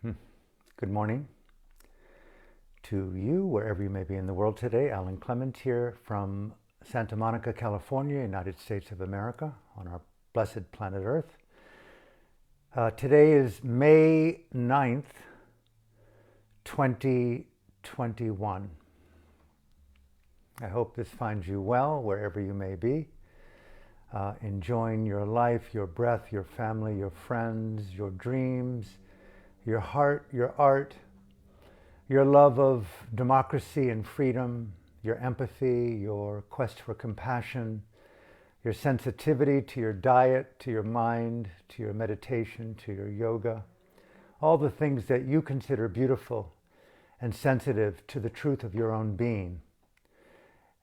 Good morning to you, wherever you may be in the world today. Alan Clements here from Santa Monica, California, United States of America, on our blessed planet Earth. Today is May 9th, 2021. I hope this finds you well, wherever you may be. Enjoying your life, your breath, your family, your friends, your dreams, your heart, your art, your love of democracy and freedom, your empathy, your quest for compassion, your sensitivity to your diet, to your mind, to your meditation, to your yoga, all the things that you consider beautiful and sensitive to the truth of your own being.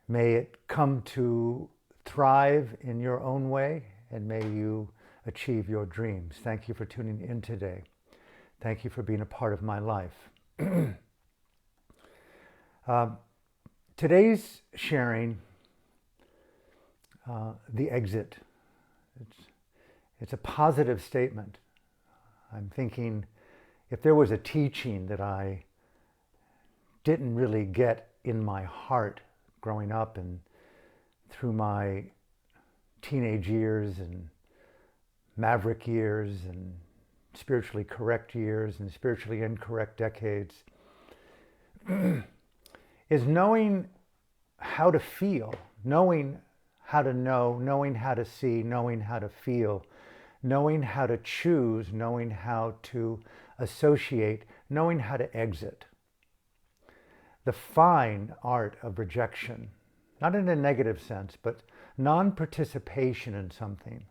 May it come to thrive in your own way, and may you achieve your dreams. Thank you for tuning in today. Thank you for being a part of my life. Today's sharing, the exit. It's a positive statement. I'm thinking if there was a teaching that I didn't really get in my heart growing up and through my teenage years and maverick years and spiritually correct years and spiritually incorrect decades, is knowing how to feel, knowing how to know, knowing how to see, knowing how to feel, knowing how to choose, knowing how to associate, knowing how to exit. The fine art of rejection, not in a negative sense, but non-participation in something,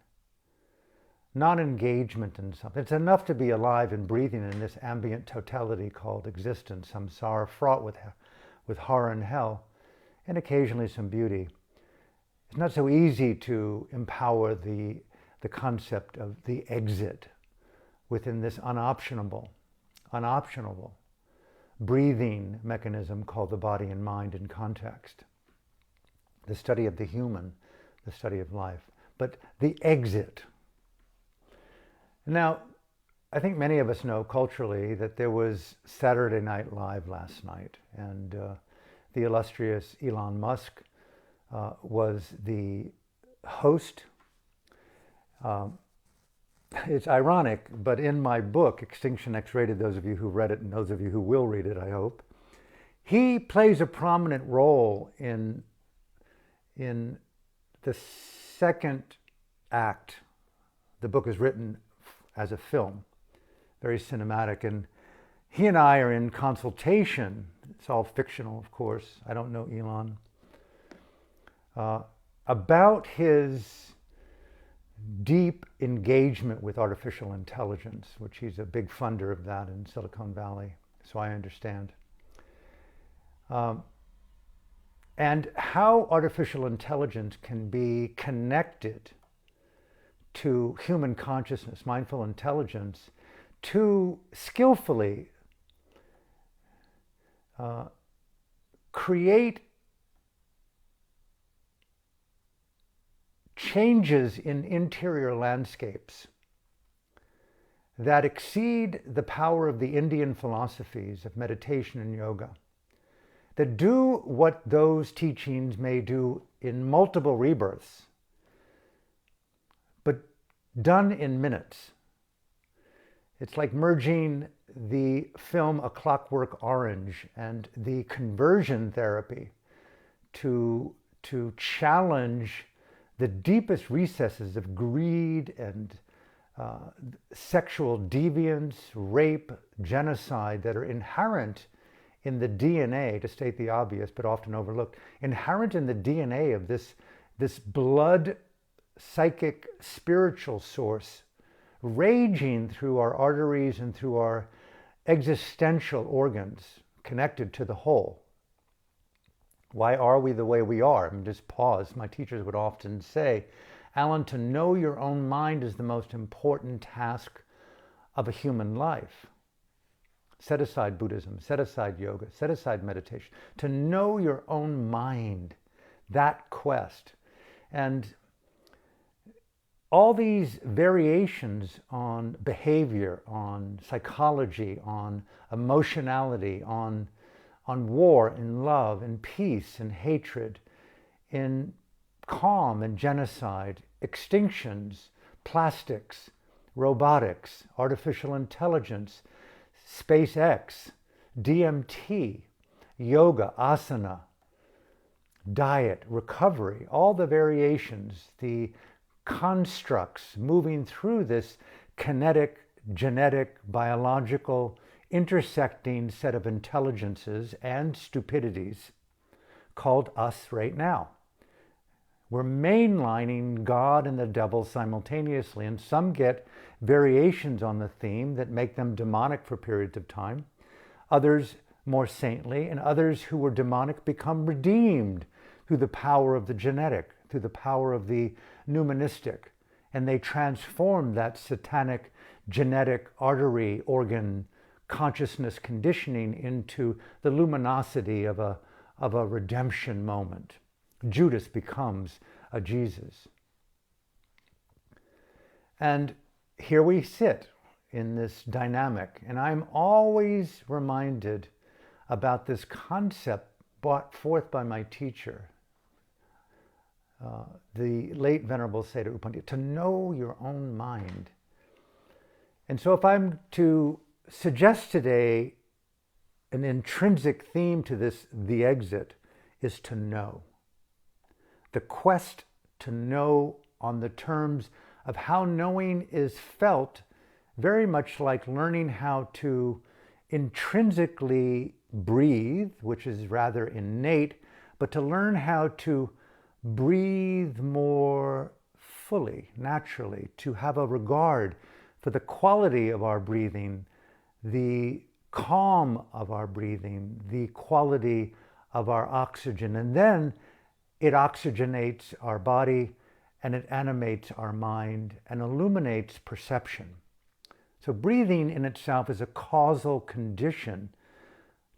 non-engagement in something. It's enough to be alive and breathing in this ambient totality called existence, samsara, fraught with horror and hell, and occasionally some beauty. It's not so easy to empower the concept of the exit within this unoptionable breathing mechanism called the body and mind in context. The study of the human, the study of life. But the exit. Now, I think many of us know culturally that there was Saturday Night Live last night, and the illustrious Elon Musk was the host. It's ironic, but in my book, Extinction X-Rated, those of you who read it and those of you who will read it, I hope, he plays a prominent role in the second act. The book is written as a film, very cinematic, and he and I are in consultation. It's all fictional, of course. I don't know Elon. About his deep engagement with artificial intelligence, which he's a big funder of that in Silicon Valley, so I understand. And how artificial intelligence can be connected to human consciousness, mindful intelligence, to skillfully create changes in interior landscapes that exceed the power of the Indian philosophies of meditation and yoga, that do what those teachings may do in multiple rebirths, but done in minutes. It's like merging the film A Clockwork Orange and the conversion therapy to challenge the deepest recesses of greed and sexual deviance, rape, genocide that are inherent in the DNA, to state the obvious, but often overlooked, inherent in the DNA of this blood, psychic, spiritual source raging through our arteries and through our existential organs connected to the whole. Why are we the way we are? I mean, just pause. My teachers would often say, Alan, to know your own mind is the most important task of a human life. Set aside Buddhism, set aside yoga, set aside meditation. To know your own mind, that quest. And all these variations on behavior, on psychology, on emotionality, on war and love and peace and hatred, in calm and genocide, extinctions, plastics, robotics, artificial intelligence, SpaceX, DMT, yoga, asana, diet, recovery, all the variations, the constructs moving through this kinetic, genetic, biological, intersecting set of intelligences and stupidities called us right now. We're mainlining God and the devil simultaneously, and some get variations on the theme that make them demonic for periods of time. Others more saintly, and others who were demonic become redeemed through the power of the genetic, through the power of the numismatic, and they transform that satanic genetic artery organ consciousness conditioning into the luminosity of a redemption moment. Judas becomes a Jesus. And here we sit in this dynamic, and I'm always reminded about this concept brought forth by my teacher, the late Venerable Seda U Pandita, to know your own mind. And so if I'm to suggest today an intrinsic theme to this, the exit, is to know. The quest to know on the terms of how knowing is felt, very much like learning how to intrinsically breathe, which is rather innate, but to learn how to breathe more fully, naturally, to have a regard for the quality of our breathing, the calm of our breathing, the quality of our oxygen. And then it oxygenates our body and it animates our mind and illuminates perception. So breathing in itself is a causal condition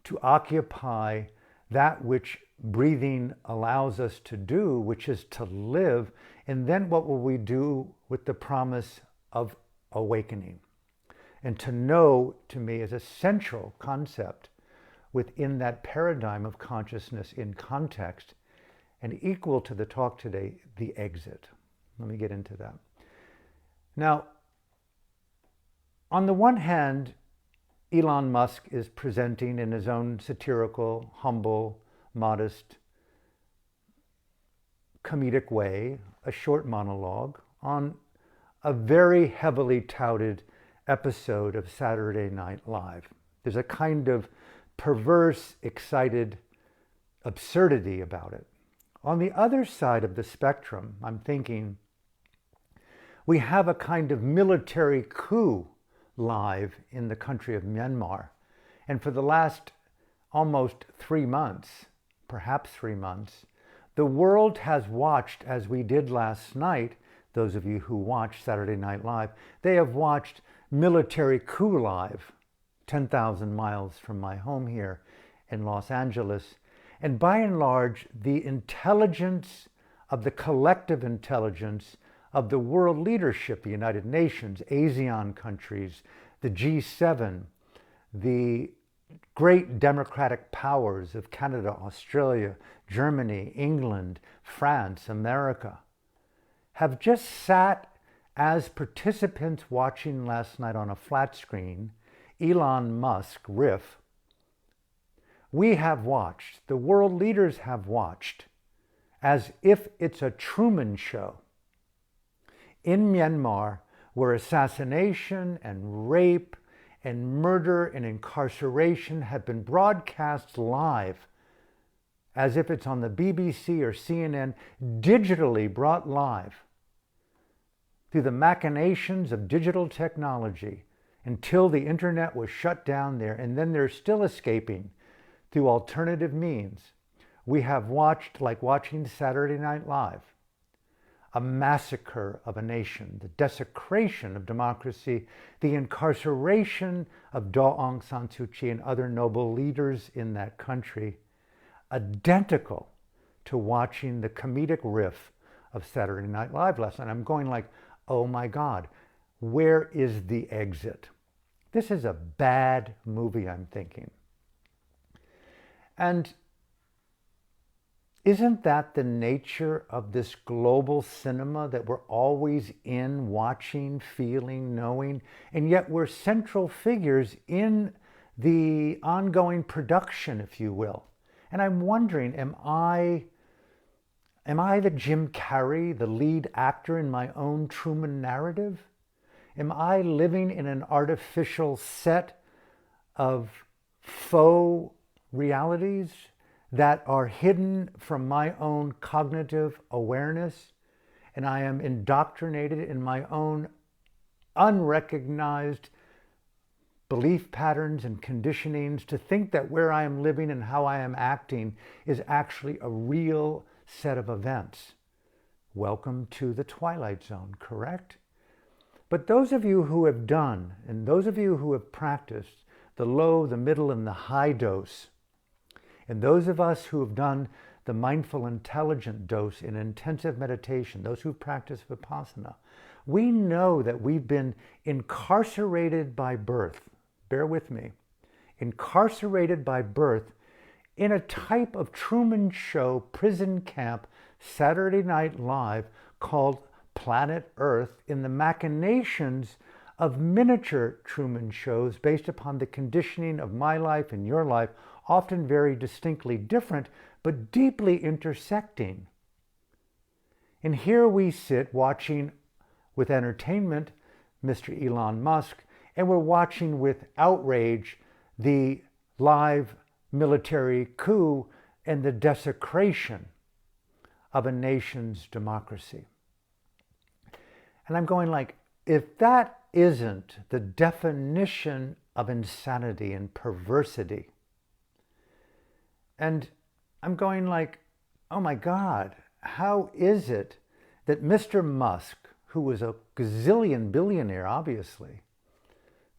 to occupy that which breathing allows us to do, which is to live. And then what will we do with the promise of awakening? And to know, to me, is a central concept within that paradigm of consciousness in context, and equal to the talk today, the exit. Let me get into that. Now, on the one hand, Elon Musk is presenting in his own satirical, humble, modest, comedic way a short monologue on a very heavily touted episode of Saturday Night Live. There's a kind of perverse, excited absurdity about it. On the other side of the spectrum, I'm thinking, we have a kind of military coup live in the country of Myanmar. And for the last almost 3 months, perhaps 3 months, the world has watched, as we did last night, those of you who watched Saturday Night Live, they have watched military coup live, 10,000 miles from my home here in Los Angeles. And by and large, the intelligence of the collective intelligence of the world leadership, the United Nations, ASEAN countries, the G7, the great democratic powers of Canada, Australia, Germany, England, France, America, have just sat as participants watching last night on a flat screen, Elon Musk riff. We have watched, the world leaders have watched, as if it's a Truman Show in Myanmar, where assassination and rape and murder and incarceration have been broadcast live, as if it's on the BBC or CNN, digitally brought live through the machinations of digital technology until the internet was shut down there, and then they're still escaping through alternative means. We have watched, like watching Saturday Night Live, a massacre of a nation, the desecration of democracy, the incarceration of Daw Aung San Suu Kyi and other noble leaders in that country, identical to watching the comedic riff of Saturday Night Live last night. I'm going like, oh my God, where is the exit? This is a bad movie, I'm thinking. And isn't that the nature of this global cinema, that we're always in, watching, feeling, knowing, and yet we're central figures in the ongoing production, if you will? And I'm wondering, am I the Jim Carrey, the lead actor in my own Truman narrative? Am I living in an artificial set of faux realities that are hidden from my own cognitive awareness, and I am indoctrinated in my own unrecognized belief patterns and conditionings to think that where I am living and how I am acting is actually a real set of events? Welcome to the Twilight Zone, correct? But those of you who have done, and those of you who have practiced the low, the middle, and the high dose, and those of us who have done the mindful, intelligent dose in intensive meditation, those who practice Vipassana, we know that we've been incarcerated by birth. Bear with me. Incarcerated by birth in a type of Truman Show prison camp Saturday Night Live called Planet Earth, in the machinations of miniature Truman shows based upon the conditioning of my life and your life, often very distinctly different, but deeply intersecting. And here we sit watching with entertainment Mr. Elon Musk, and we're watching with outrage the live military coup and the desecration of a nation's democracy. And I'm going like, if that isn't the definition of insanity and perversity, and I'm going like, oh my God, how is it that Mr. Musk, who was a gazillion billionaire, obviously,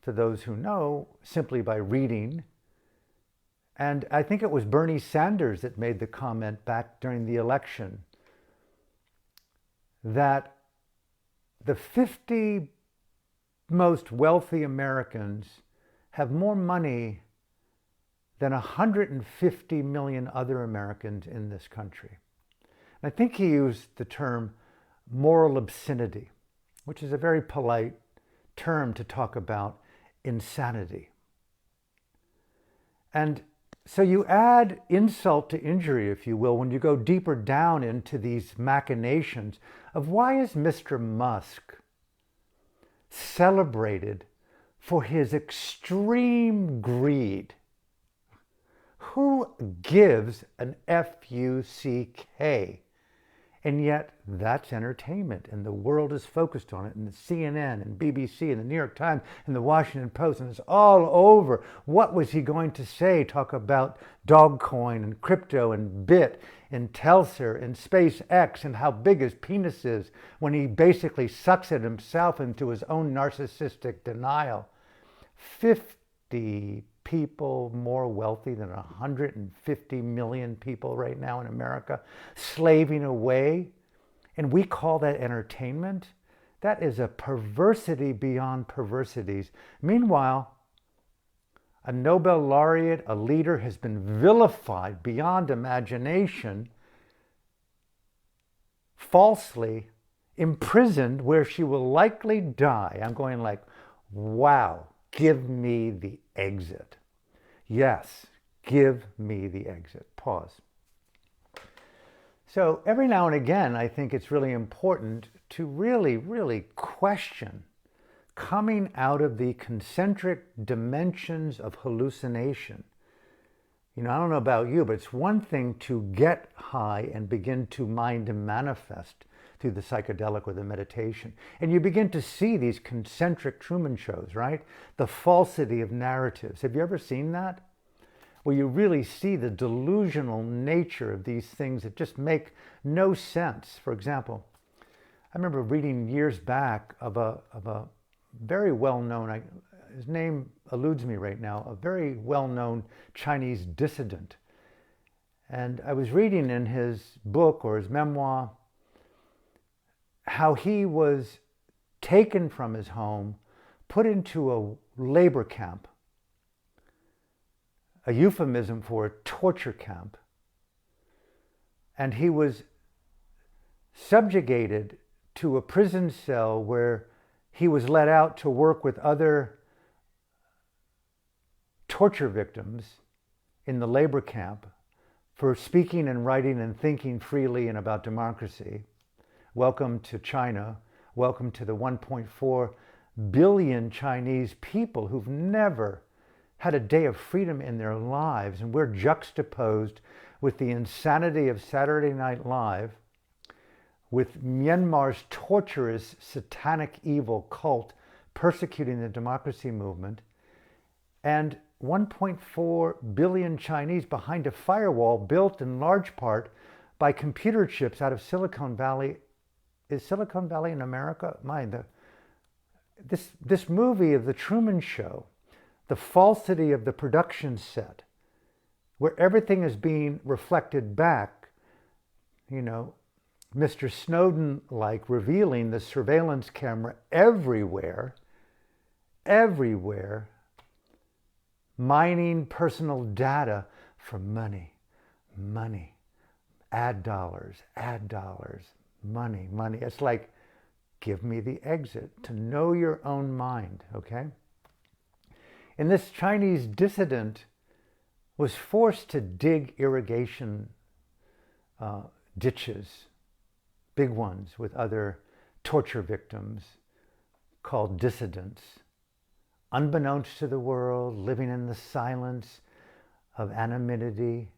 for those who know, simply by reading, and I think it was Bernie Sanders that made the comment back during the election that the 50 most wealthy Americans have more money than 150 million other Americans in this country. And I think he used the term moral obscenity, which is a very polite term to talk about insanity. And so you add insult to injury, if you will, when you go deeper down into these machinations of why is Mr. Musk celebrated for his extreme greed? Who gives an F-U-C-K? And yet that's entertainment, and the world is focused on it, and the CNN and BBC and the New York Times and the Washington Post, and it's all over. What was he going to say? Talk about Dogecoin and crypto and Bit and Telser and SpaceX and how big his penis is, when he basically sucks it himself into his own narcissistic denial. 50 people more wealthy than 150 million people right now in America, slaving away, and we call that entertainment? That is a perversity beyond perversities. Meanwhile, a Nobel laureate, a leader, has been vilified beyond imagination, falsely imprisoned, where she will likely die. I'm going like, wow, give me the exit. Yes, give me the exit. Pause. So every now and again, I think it's really important to really question coming out of the concentric dimensions of hallucination. You know, I don't know about you, but it's one thing to get high and begin to mind and manifest through the psychedelic or the meditation. And you begin to see these concentric Truman shows, right? The falsity of narratives. Have you ever seen that? Where you really see the delusional nature of these things that just make no sense. For example, I remember reading years back of a very well-known, his name eludes me right now, a very well-known Chinese dissident. And I was reading in his book or his memoir how he was taken from his home, put into a labor camp, a euphemism for a torture camp. And he was subjugated to a prison cell where he was let out to work with other torture victims in the labor camp for speaking and writing and thinking freely and about democracy. Welcome to China. Welcome to the 1.4 billion Chinese people who've never had a day of freedom in their lives. And we're juxtaposed with the insanity of Saturday Night Live, with Myanmar's torturous, satanic, evil cult persecuting the democracy movement, and 1.4 billion Chinese behind a firewall built in large part by computer chips out of Silicon Valley. Is Silicon Valley in America? This movie of The Truman Show, the falsity of the production set, where everything is being reflected back, Mr. Snowden-like, revealing the surveillance camera everywhere, mining personal data for money, ad dollars, money. It's like, give me the exit to know your own mind, okay? And this Chinese dissident was forced to dig irrigation ditches, big ones, with other torture victims called dissidents, unbeknownst to the world, living in the silence of anonymity,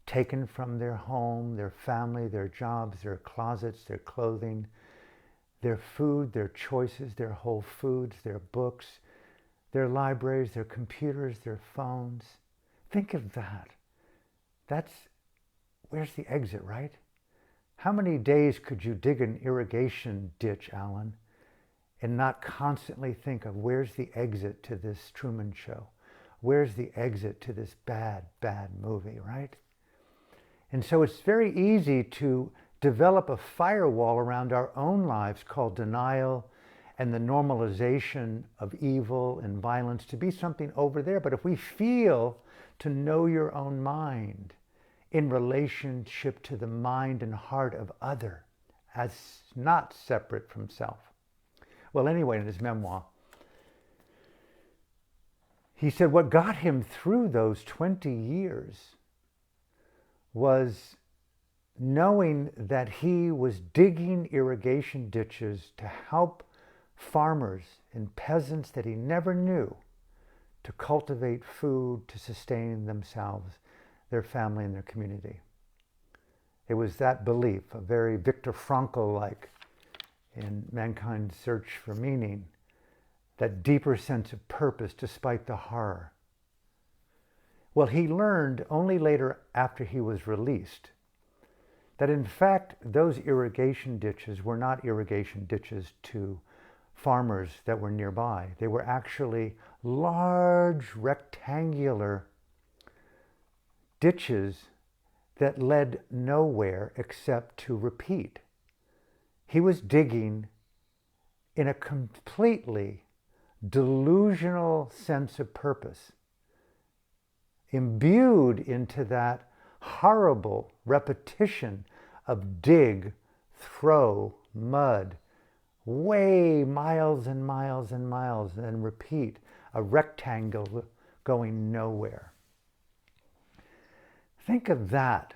taken from their home, their family, their jobs, their closets, their clothing, their food, their choices, their Whole Foods, their books, their libraries, their computers, their phones. Think of that. Where's the exit, right? How many days could you dig an irrigation ditch, Alan, and not constantly think of where's the exit to this Truman Show? Where's the exit to this bad, bad movie, right? And so it's very easy to develop a firewall around our own lives called denial and the normalization of evil and violence to be something over there. But if we feel to know your own mind in relationship to the mind and heart of other as not separate from self. Well, anyway, in his memoir, he said what got him through those 20 years was knowing that he was digging irrigation ditches to help farmers and peasants that he never knew to cultivate food to sustain themselves, their family, and their community. It was that belief, a very Viktor Frankl-like, in Mankind's Search for Meaning, that deeper sense of purpose despite the horror. Well, he learned only later, after he was released, that in fact those irrigation ditches were not irrigation ditches to farmers that were nearby. They were actually large rectangular ditches that led nowhere except to repeat. He was digging in a completely delusional sense of purpose, imbued into that horrible repetition of dig, throw, mud, way miles and miles and miles, and then repeat, a rectangle going nowhere. Think of that.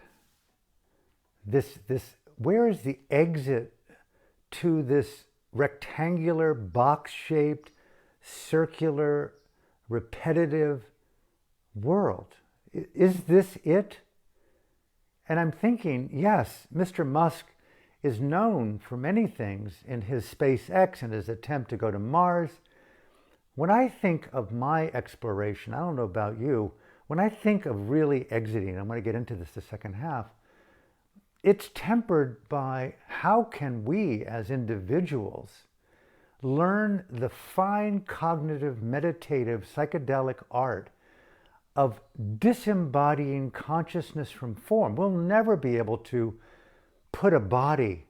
Where is the exit to this rectangular, box-shaped, circular, repetitive world? Is this it? And I'm thinking, yes, Mr. Musk is known for many things in his SpaceX and his attempt to go to Mars. When I think of my exploration, I don't know about you, when I think of really exiting, I'm going to get into this the second half, it's tempered by how can we as individuals learn the fine cognitive, meditative, psychedelic art of disembodying consciousness from form. We'll never be able to put a body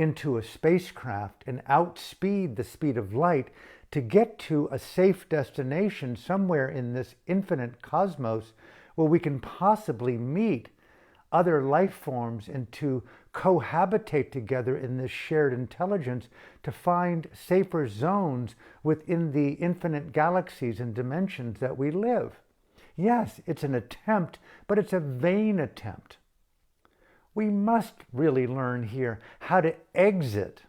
into a spacecraft and outspeed the speed of light to get to a safe destination somewhere in this infinite cosmos where we can possibly meet other life forms and to cohabitate together in this shared intelligence to find safer zones within the infinite galaxies and dimensions that we live. Yes, it's an attempt, but it's a vain attempt. We must really learn here how to exit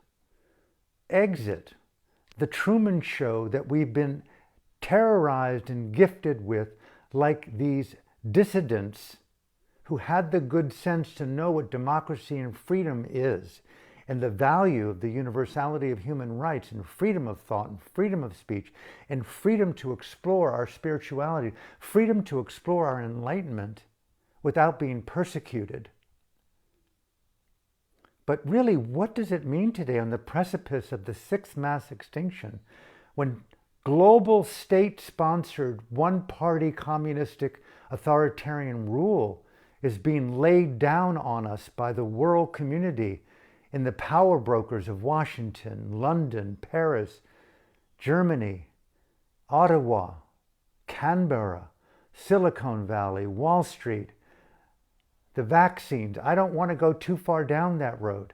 the Truman Show that we've been terrorized and gifted with, like these dissidents who had the good sense to know what democracy and freedom is, and the value of the universality of human rights and freedom of thought and freedom of speech and freedom to explore our spirituality, freedom to explore our enlightenment without being persecuted. But really, what does it mean today on the precipice of the sixth mass extinction when global state-sponsored, one-party communistic authoritarian rule is being laid down on us by the world community in the power brokers of Washington, London, Paris, Germany, Ottawa, Canberra, Silicon Valley, Wall Street, the vaccines? I don't want to go too far down that road,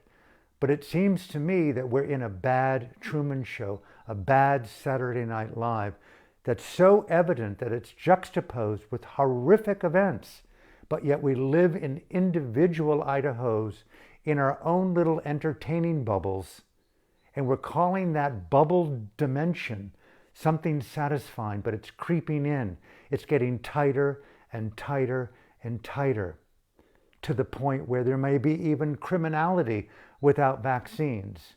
but it seems to me that we're in a bad Truman Show, a bad Saturday Night Live, that's so evident that it's juxtaposed with horrific events, but yet we live in individual Idahos in our own little entertaining bubbles, and we're calling that bubble dimension something satisfying, but it's creeping in. It's getting tighter and tighter and tighter, to the point where there may be even criminality without vaccines,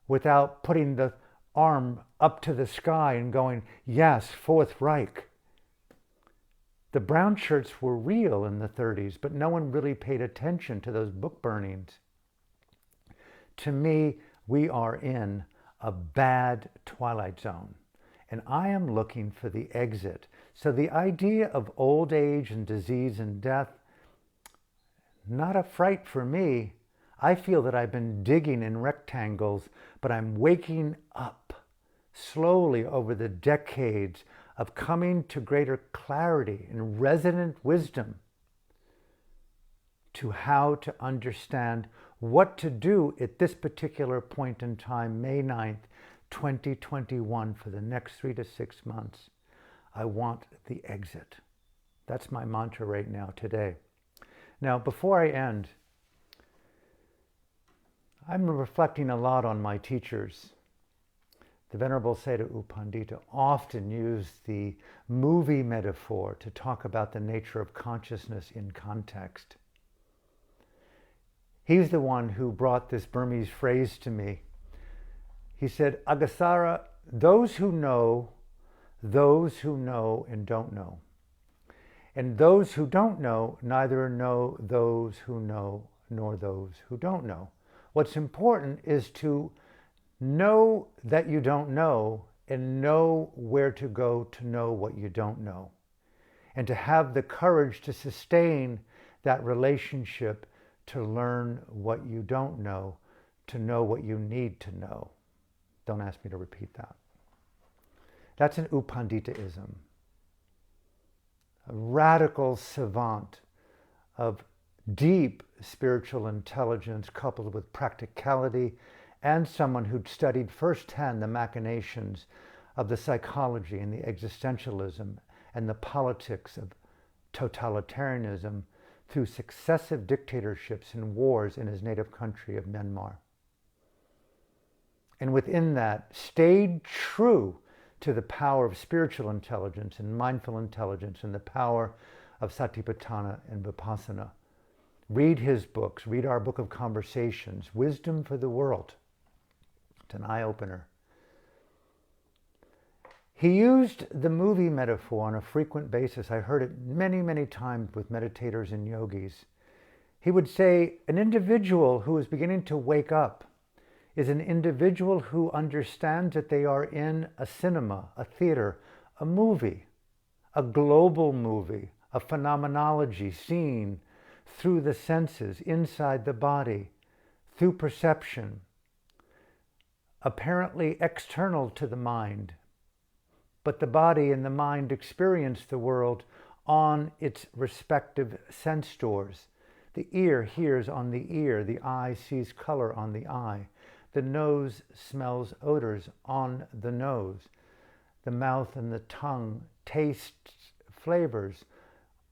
without putting the arm up to the sky and going, yes, Fourth Reich. The brown shirts were real in the 30s, but no one really paid attention to those book burnings. To me, we are in a bad twilight zone, and I am looking for the exit. So the idea of old age and disease and death, not a fright for me. I feel that I've been digging in rectangles, but I'm waking up slowly over the decades of coming to greater clarity and resonant wisdom to how to understand what to do at this particular point in time, May 9th, 2021, for the next 3 to 6 months. I want the exit. That's my mantra right now, today. Now, before I end, I'm reflecting a lot on my teachers. The Venerable Sayadaw U Pandita often used the movie metaphor to talk about the nature of consciousness in context. He's the one who brought this Burmese phrase to me. He said, Agasara, those who know and don't know. And those who don't know neither know those who know nor those who don't know. What's important is to know that you don't know and know where to go to know what you don't know. And to have the courage to sustain that relationship, to learn what you don't know, to know what you need to know. Don't ask me to repeat that. That's an U Panditaism. A radical savant of deep spiritual intelligence coupled with practicality, and someone who'd studied firsthand the machinations of the psychology and the existentialism and the politics of totalitarianism through successive dictatorships and wars in his native country of Myanmar. And within that, stayed true to the power of spiritual intelligence and mindful intelligence and the power of Satipatthana and Vipassana. Read his books, read our book of conversations, Wisdom for the World. It's an eye-opener. He used the movie metaphor on a frequent basis. I heard it many, many times with meditators and yogis. He would say, an individual who is beginning to wake up is an individual who understands that they are in a cinema, a theater, a movie, a global movie, a phenomenology seen through the senses, inside the body, through perception, apparently external to the mind, but the body and the mind experience the world on its respective sense doors. The ear hears on the ear, the eye sees color on the eye, the nose smells odors on the nose, the mouth and the tongue taste flavors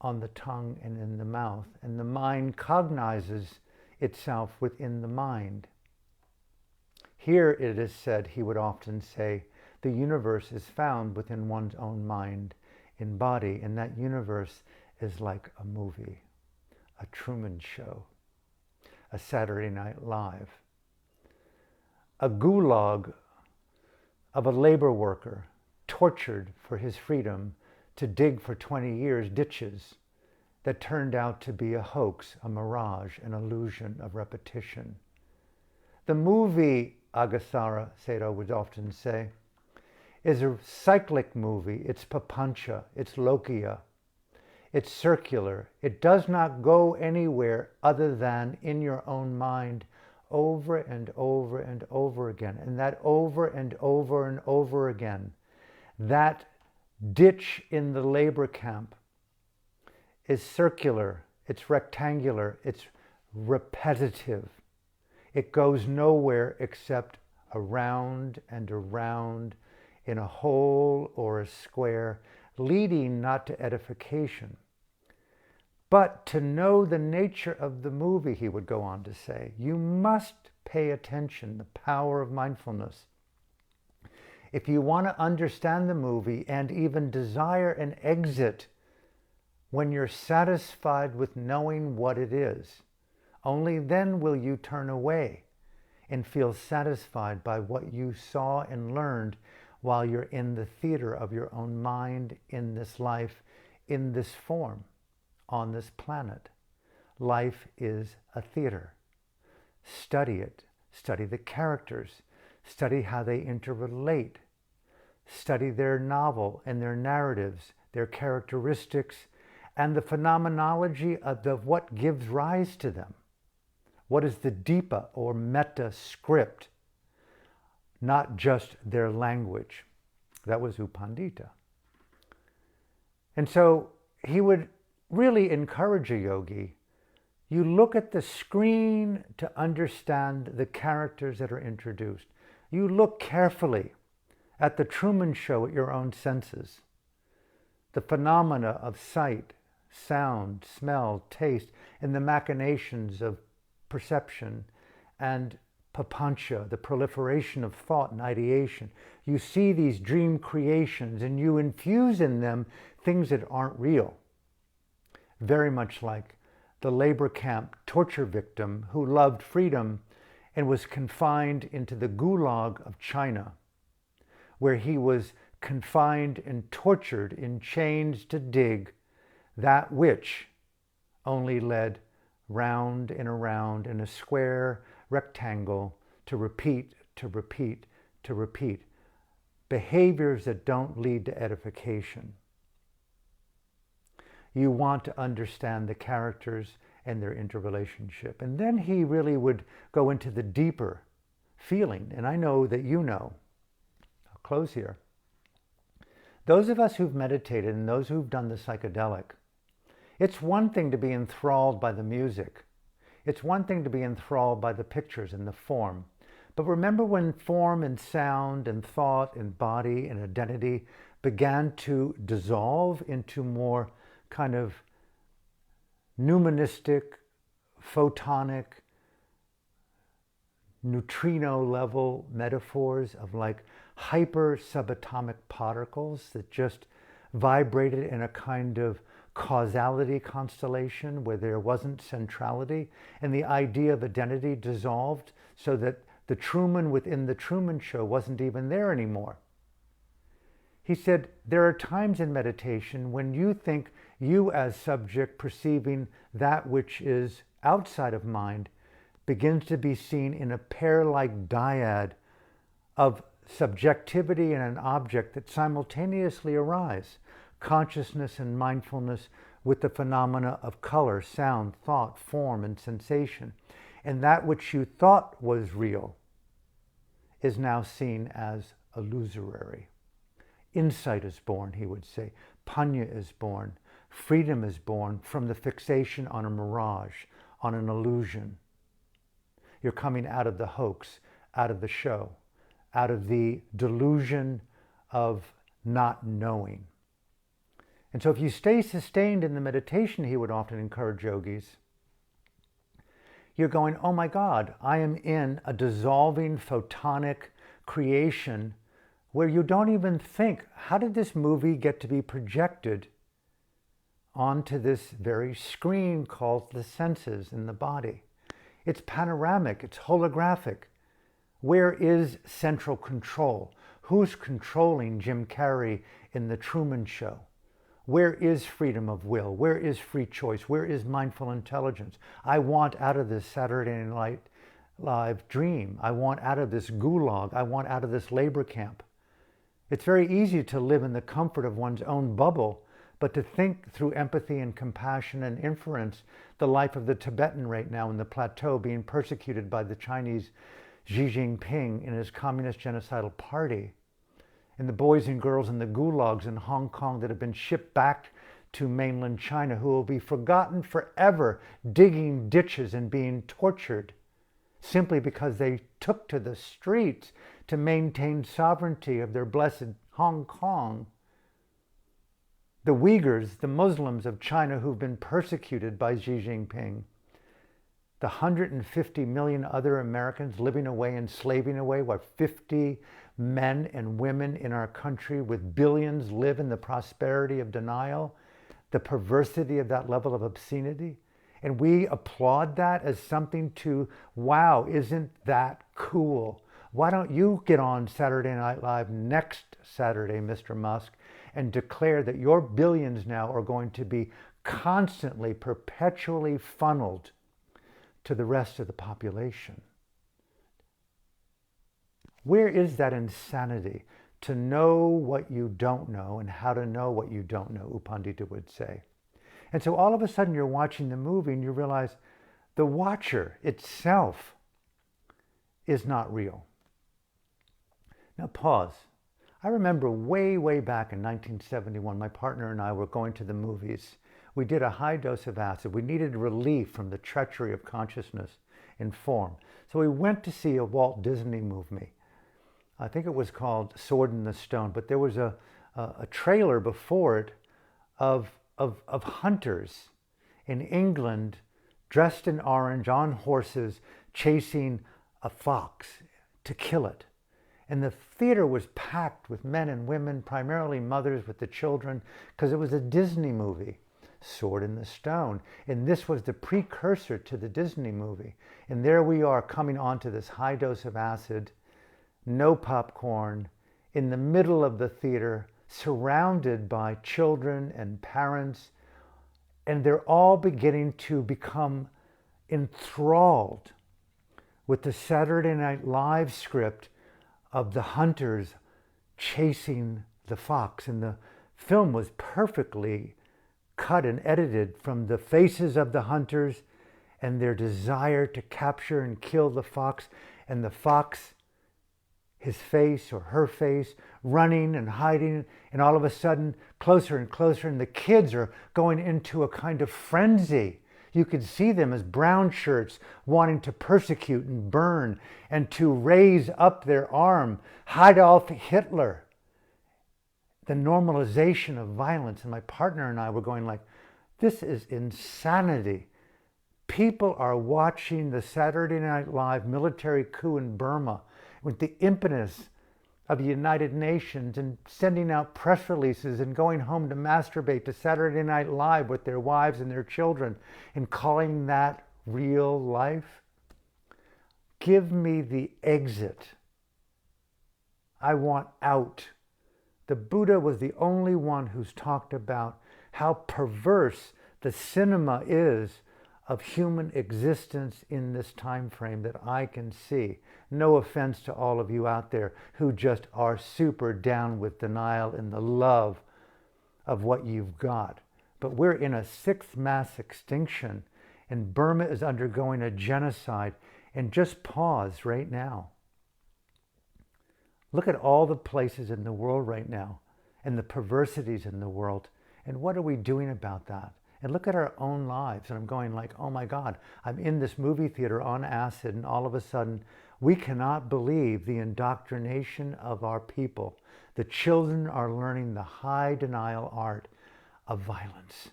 on the tongue and in the mouth, and the mind cognizes itself within the mind. Here it is said, he would often say, the universe is found within one's own mind in body, and that universe is like a movie, a Truman Show, a Saturday Night Live, a gulag of a labor worker tortured for his freedom to dig for 20 years ditches that turned out to be a hoax, a mirage, an illusion of repetition. The movie, Agasara Seido would often say, is a cyclic movie. It's papancha, it's lokia, it's circular. It does not go anywhere other than in your own mind over and over and over again. And that over and over and over again, that ditch in the labor camp is circular, it's rectangular, it's repetitive. It goes nowhere except around and around in a hole or a square, leading not to edification, but to know the nature of the movie, he would go on to say. You must pay attention, the power of mindfulness. If you want to understand the movie and even desire an exit when you're satisfied with knowing what it is, only then will you turn away and feel satisfied by what you saw and learned while you're in the theater of your own mind, in this life, in this form, on this planet. Life is a theater. Study it. Study the characters. Study how they interrelate. Study their novel and their narratives, their characteristics, and the phenomenology of what gives rise to them. What is the Deepa or meta script? Not just their language. That was U Pandita. And so he would really encourage a yogi, you look at the screen to understand the characters that are introduced. You look carefully at the Truman Show at your own senses. The phenomena of sight, sound, smell, taste, and the machinations of perception and papancha, the proliferation of thought and ideation. You see these dream creations and you infuse in them things that aren't real. Very much like the labor camp torture victim who loved freedom and was confined into the gulag of China, where he was confined and tortured in chains to dig that which only led round and around in a square rectangle to repeat, to repeat, to repeat. Behaviors that don't lead to edification. You want to understand the characters and their interrelationship. And then he really would go into the deeper feeling. And I know that you know. I'll close here. Those of us who've meditated and those who've done the psychedelic, it's one thing to be enthralled by the music. It's one thing to be enthralled by the pictures and the form. But remember when form and sound and thought and body and identity began to dissolve into more kind of nuministic, photonic, neutrino level metaphors of like hyper subatomic particles that just vibrated in a kind of causality constellation where there wasn't centrality, and the idea of identity dissolved so that the Truman within the Truman Show wasn't even there anymore. He said, there are times in meditation when you think you as subject perceiving that which is outside of mind begins to be seen in a pair-like dyad of subjectivity and an object that simultaneously arise, consciousness and mindfulness with the phenomena of color, sound, thought, form, and sensation. And that which you thought was real is now seen as illusory. Insight is born, he would say. Panya is born. Freedom is born from the fixation on a mirage, on an illusion. You're coming out of the hoax, out of the show, out of the delusion of not knowing. And so if you stay sustained in the meditation, he would often encourage yogis, you're going, oh my God, I am in a dissolving photonic creation where you don't even think, how did this movie get to be projected onto this very screen called the senses in the body? It's panoramic, it's holographic. Where is central control? Who's controlling Jim Carrey in The Truman Show? Where is freedom of will? Where is free choice? Where is mindful intelligence? I want out of this Saturday Night Live dream. I want out of this gulag. I want out of this labor camp. It's very easy to live in the comfort of one's own bubble, but to think through empathy and compassion and inference, the life of the Tibetan right now in the plateau being persecuted by the Chinese Xi Jinping and his communist genocidal party, and the boys and girls in the gulags in Hong Kong that have been shipped back to mainland China, who will be forgotten forever, digging ditches and being tortured simply because they took to the streets to maintain sovereignty of their blessed Hong Kong. The Uyghurs, the Muslims of China who've been persecuted by Xi Jinping, the 150 million other Americans living away, enslaving away, what, 50 men and women in our country with billions live in the prosperity of denial, the perversity of that level of obscenity. And we applaud that as something to, wow, isn't that cool? Why don't you get on Saturday Night Live next Saturday, Mr. Musk, and declare that your billions now are going to be constantly, perpetually funneled to the rest of the population? Where is that insanity to know what you don't know and how to know what you don't know, U Pandita would say. And so all of a sudden you're watching the movie and you realize the watcher itself is not real. Now pause. I remember way, way back in 1971, my partner and I were going to the movies. We did a high dose of acid. We needed relief from the treachery of consciousness in form. So we went to see a Walt Disney movie. I think it was called Sword in the Stone, but there was a trailer before it of hunters in England dressed in orange on horses chasing a fox to kill it. And the theater was packed with men and women, primarily mothers with the children, because it was a Disney movie, Sword in the Stone. And this was the precursor to the Disney movie. And there we are coming onto this high dose of acid, no popcorn, in the middle of the theater, surrounded by children and parents. And they're all beginning to become enthralled with the Saturday Night Live script of the hunters chasing the fox. And the film was perfectly cut and edited from the faces of the hunters and their desire to capture and kill the fox, and the fox, his face or her face, running and hiding, and all of a sudden closer and closer, and the kids are going into a kind of frenzy. You could see them as brown shirts wanting to persecute and burn and to raise up their arm, Heidolf Hitler. The normalization of violence. And my partner and I were going like, this is insanity. People are watching the Saturday Night Live military coup in Burma with the impetus of the United Nations and sending out press releases and going home to masturbate to Saturday Night Live with their wives and their children and calling that real life. Give me the exit. I want out. The Buddha was the only one who's talked about how perverse the cinema is of human existence in this time frame that I can see. No offense to all of you out there who just are super down with denial and the love of what you've got. But we're in a sixth mass extinction, and Burma is undergoing a genocide. And just pause right now. Look at all the places in the world right now and the perversities in the world. And what are we doing about that? And look at our own lives. And I'm going like, oh my God, I'm in this movie theater on acid, and all of a sudden we cannot believe the indoctrination of our people. The children are learning the high denial art of violence.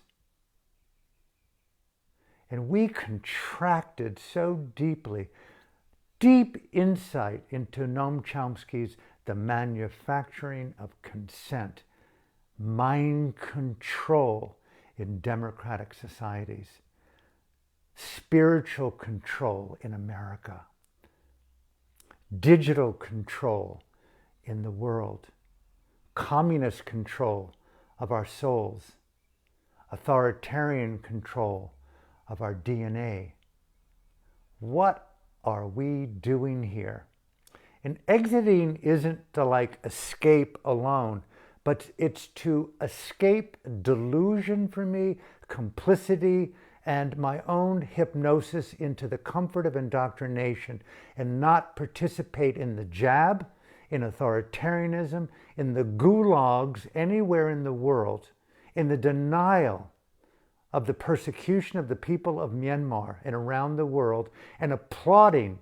And we contracted so deeply, deep insight into Noam Chomsky's The Manufacturing of Consent, mind control in democratic societies, spiritual control in America, digital control in the world, communist control of our souls, authoritarian control of our DNA. What are we doing here? And exiting isn't to like escape alone, but it's to escape delusion for me, complicity, and my own hypnosis into the comfort of indoctrination, and not participate in the jab, in authoritarianism, in the gulags anywhere in the world, in the denial of the persecution of the people of Myanmar and around the world, and applauding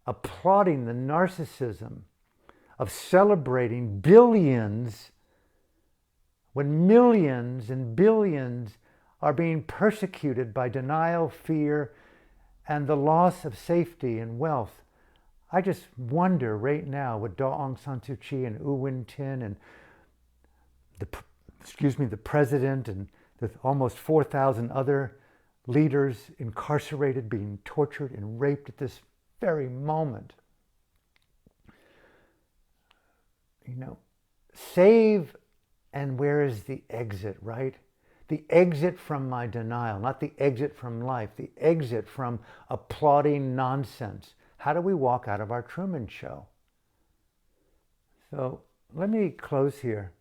the narcissism of celebrating billions when millions and billions are being persecuted by denial, fear, and the loss of safety and wealth. I just wonder right now with Daw Aung San Suu Kyi and U Win Tin and the president and the almost 4,000 other leaders incarcerated, being tortured and raped at this very moment. You know, save, and where is the exit, right? The exit from my denial, not the exit from life, the exit from applauding nonsense. How do we walk out of our Truman Show? So let me close here.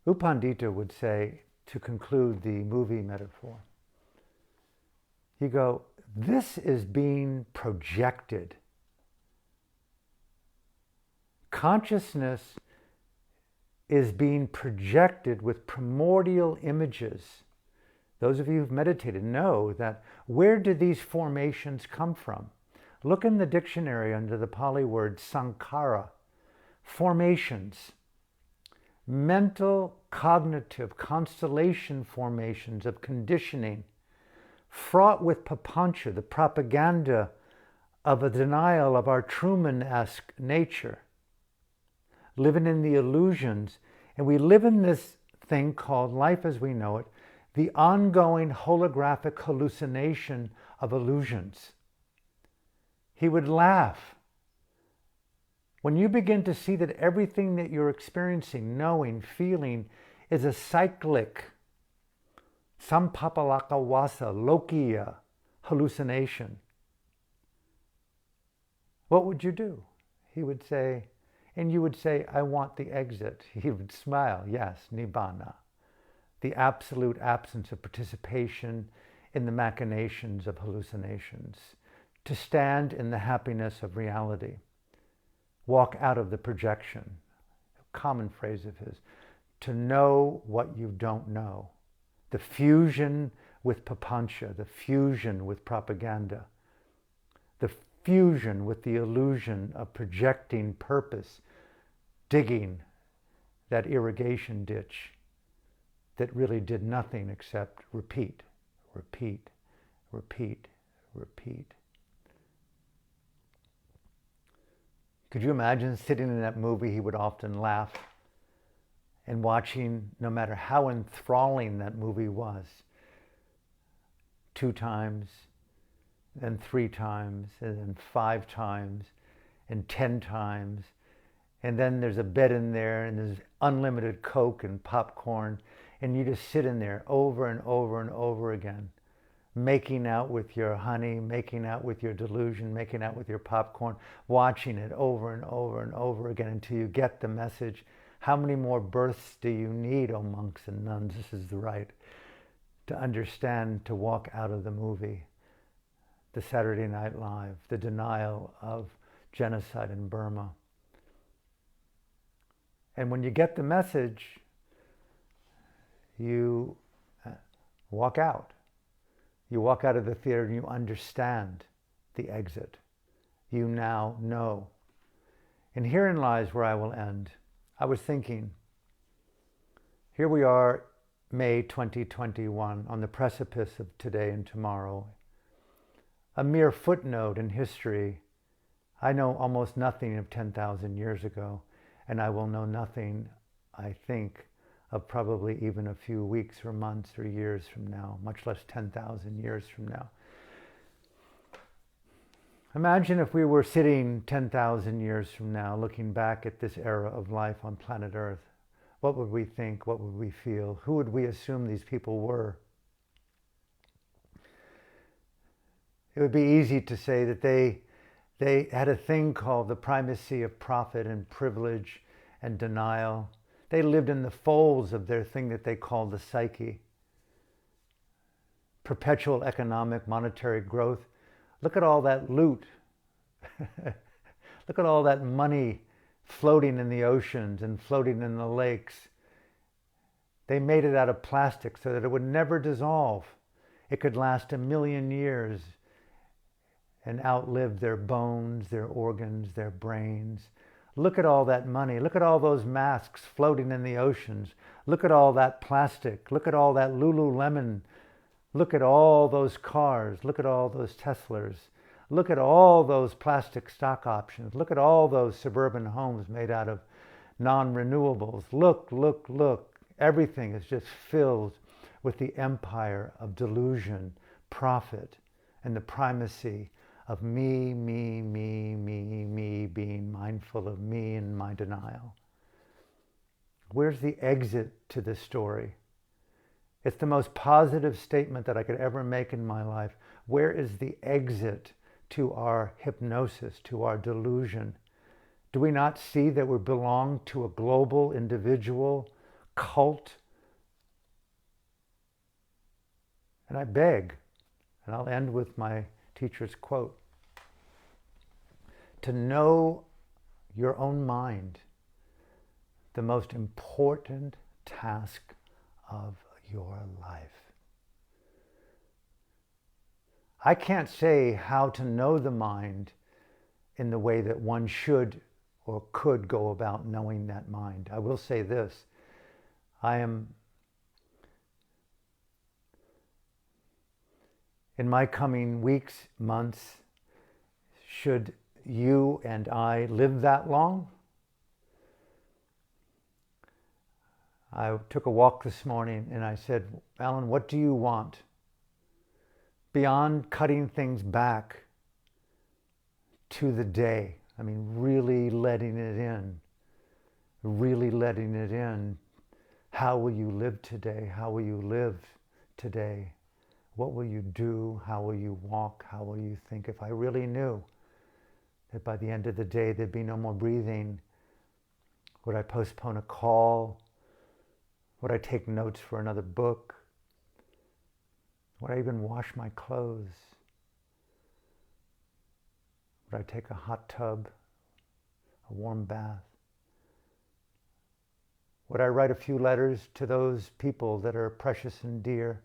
U Pandita would say, to conclude the movie metaphor, you go, this is being projected. Consciousness is being projected with primordial images. Those of you who've meditated know that where do these formations come from? Look in the dictionary under the Pali word sankhara, formations. Mental, cognitive, constellation formations of conditioning, fraught with papancha, the propaganda of a denial of our Truman-esque nature, living in the illusions. And we live in this thing called life as we know it, the ongoing holographic hallucination of illusions. He would laugh. When you begin to see that everything that you're experiencing, knowing, feeling, is a cyclic, sampapalakawasa, lokiya hallucination, what would you do? He would say, and you would say, I want the exit. He would smile, yes, nibbana, the absolute absence of participation in the machinations of hallucinations, to stand in the happiness of reality. Walk out of the projection, a common phrase of his, to know what you don't know. The fusion with papancha, the fusion with propaganda, the fusion with the illusion of projecting purpose, digging that irrigation ditch that really did nothing except repeat, repeat, repeat, repeat. Could you imagine sitting in that movie? He would often laugh and watching, no matter how enthralling that movie was, 2 times, then 3 times, and then 5 times, and 10 times. And then there's a bed in there, and there's unlimited Coke and popcorn, and you just sit in there over and over and over again, making out with your honey, making out with your delusion, making out with your popcorn, watching it over and over and over again until you get the message. How many more births do you need, O monks and nuns? This is the right to understand, to walk out of the movie. the Saturday Night Live, the denial of genocide in Burma. And when you get the message, you walk out. You walk out of the theater and you understand the exit. You now know. And herein lies where I will end. I was thinking, here we are, May 2021, on the precipice of today and tomorrow. A mere footnote in history. I know almost nothing of 10,000 years ago, and I will know nothing, I think, of probably even a few weeks or months or years from now, much less 10,000 years from now. Imagine if we were sitting 10,000 years from now, looking back at this era of life on planet Earth. What would we think? What would we feel? Who would we assume these people were? It would be easy to say that they had a thing called the primacy of profit and privilege and denial. They lived in the folds of their thing that they called the psyche. Perpetual economic, monetary growth. Look at all that loot. Look at all that money floating in the oceans and floating in the lakes. They made it out of plastic so that it would never dissolve. It could last 1,000,000 years and outlive their bones, their organs, their brains. Look at all that money. Look at all those masks floating in the oceans. Look at all that plastic. Look at all that Lululemon. Look at all those cars. Look at all those Teslas. Look at all those plastic stock options. Look at all those suburban homes made out of non-renewables. Look, look, look. Everything is just filled with the empire of delusion, profit, and the primacy of me, me, me, me, me, being mindful of me and my denial. Where's the exit to this story? It's the most positive statement that I could ever make in my life. Where is the exit to our hypnosis, to our delusion? Do we not see that we belong to a global, individual cult? And I beg, and I'll end with my teacher's quote, to know your own mind, the most important task of your life. I can't say how to know the mind in the way that one should or could go about knowing that mind. I will say this, I am, in my coming weeks, months, should you and I live that long, I took a walk this morning and I said, Alan, what do you want? Beyond cutting things back to the day, I mean, really letting it in, really letting it in. How will you live today? How will you live today? What will you do? How will you walk? How will you think? If I really knew that by the end of the day there'd be no more breathing, would I postpone a call? Would I take notes for another book? Would I even wash my clothes? Would I take a hot tub, a warm bath? Would I write a few letters to those people that are precious and dear?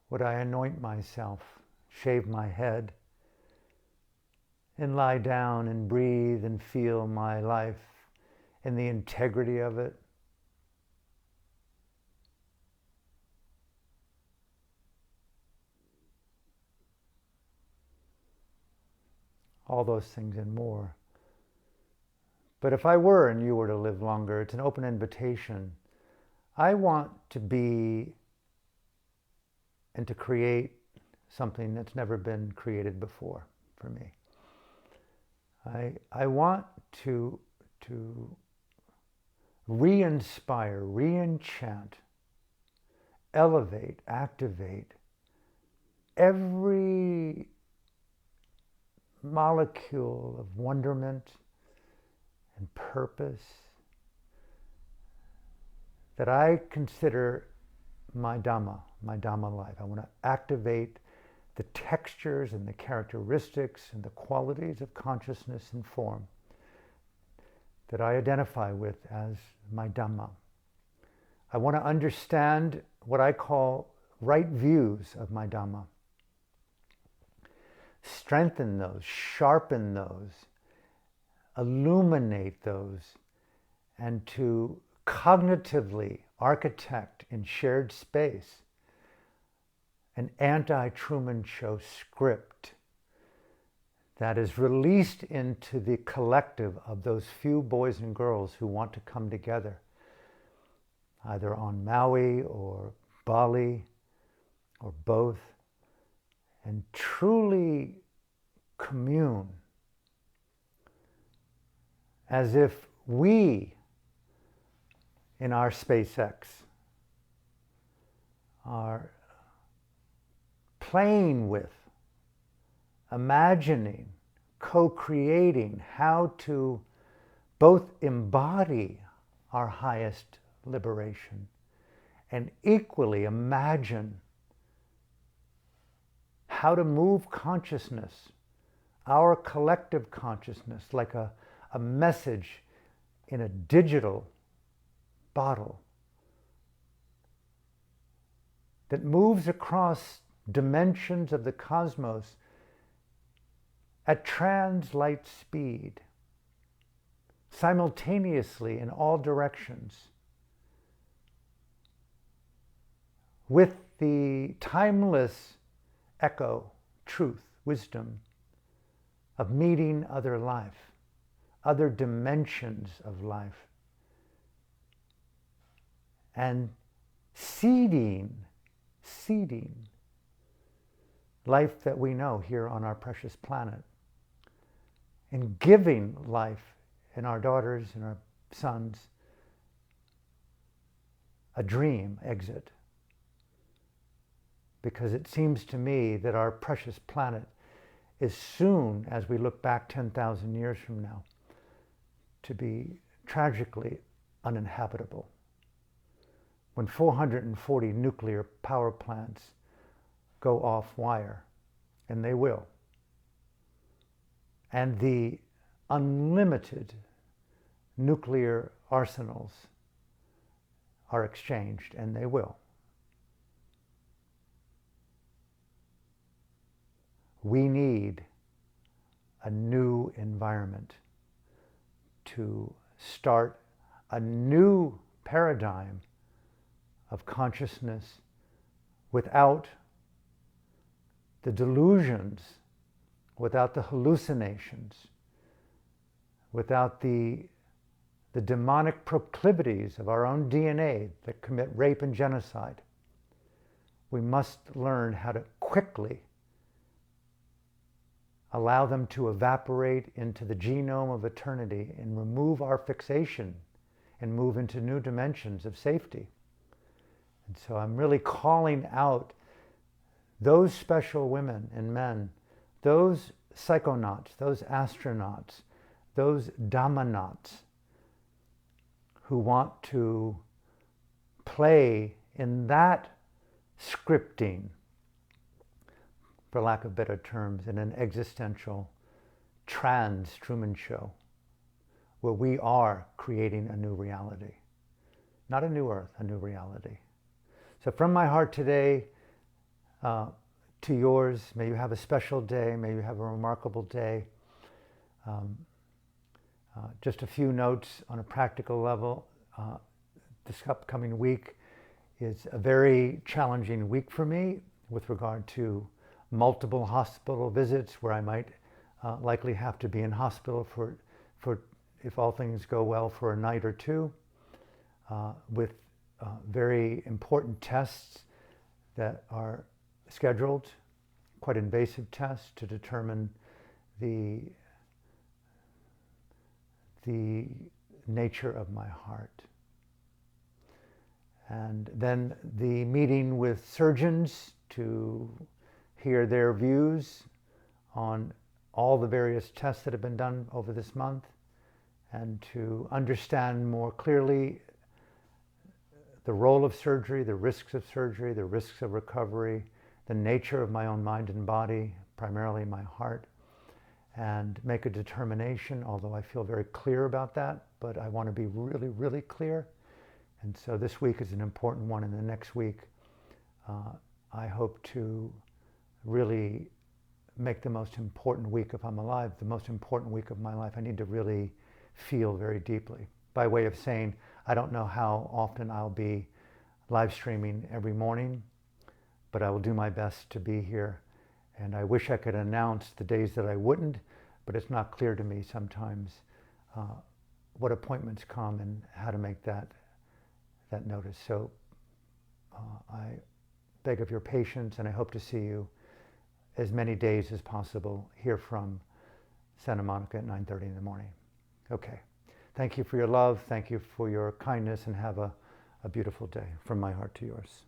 Would I anoint myself, shave my head, and lie down and breathe and feel my life and the integrity of it? All those things and more. But if I were and you were to live longer, it's an open invitation. I want to be and to create something that's never been created before for me. I want to re-inspire, re-enchant, elevate, activate every molecule of wonderment and purpose that I consider my Dhamma life. I want to activate the textures and the characteristics and the qualities of consciousness and form that I identify with as my Dhamma. I want to understand what I call right views of my Dhamma. Strengthen those, sharpen those, illuminate those, and to cognitively architect in shared space an anti-Truman Show script that is released into the collective of those few boys and girls who want to come together, either on Maui or Bali or both, and truly commune as if we, in our SpaceX, are playing with, imagining, co-creating how to both embody our highest liberation and equally imagine how to move consciousness, our collective consciousness, like a message in a digital bottle that moves across dimensions of the cosmos at trans-light speed, simultaneously in all directions, with the timeless echo, truth, wisdom of meeting other life, other dimensions of life, and seeding life that we know here on our precious planet, and giving life in our daughters and our sons a dream exit. Because it seems to me that our precious planet is soon, as we look back 10,000 years from now, to be tragically uninhabitable. When 440 nuclear power plants go off-wire, and they will, and the unlimited nuclear arsenals are exchanged, and they will, we need a new environment to start a new paradigm of consciousness without the delusions, without the hallucinations, without the demonic proclivities of our own DNA that commit rape and genocide. We must learn how to quickly allow them to evaporate into the genome of eternity and remove our fixation and move into new dimensions of safety. And so I'm really calling out those special women and men, those psychonauts, those astronauts, those dhammanauts who want to play in that scripting, for lack of better terms, in an existential trans-Truman Show, where we are creating a new reality. Not a new earth, a new reality. So from my heart today to yours, may you have a special day, may you have a remarkable day. Just a few notes on a practical level. This upcoming week is a very challenging week for me with regard to multiple hospital visits where I might likely have to be in hospital for, if all things go well, for a night or two, with very important tests that are scheduled, quite invasive tests to determine the nature of my heart. And then the meeting with surgeons to hear their views on all the various tests that have been done over this month, and to understand more clearly the role of surgery, the risks of recovery, the nature of my own mind and body, primarily my heart, and make a determination, although I feel very clear about that, but I want to be really, really clear. And so this week is an important one, and the next week I hope to really make the most important week, if I'm alive, the most important week of my life. I need to really feel very deeply. By way of saying, I don't know how often I'll be live streaming every morning, but I will do my best to be here. And I wish I could announce the days that I wouldn't, but it's not clear to me sometimes what appointments come and how to make that notice. So I beg of your patience, and I hope to see you as many days as possible here from Santa Monica at 9:30 in the morning. Okay. Thank you for your love. Thank you for your kindness, and have a beautiful day from my heart to yours.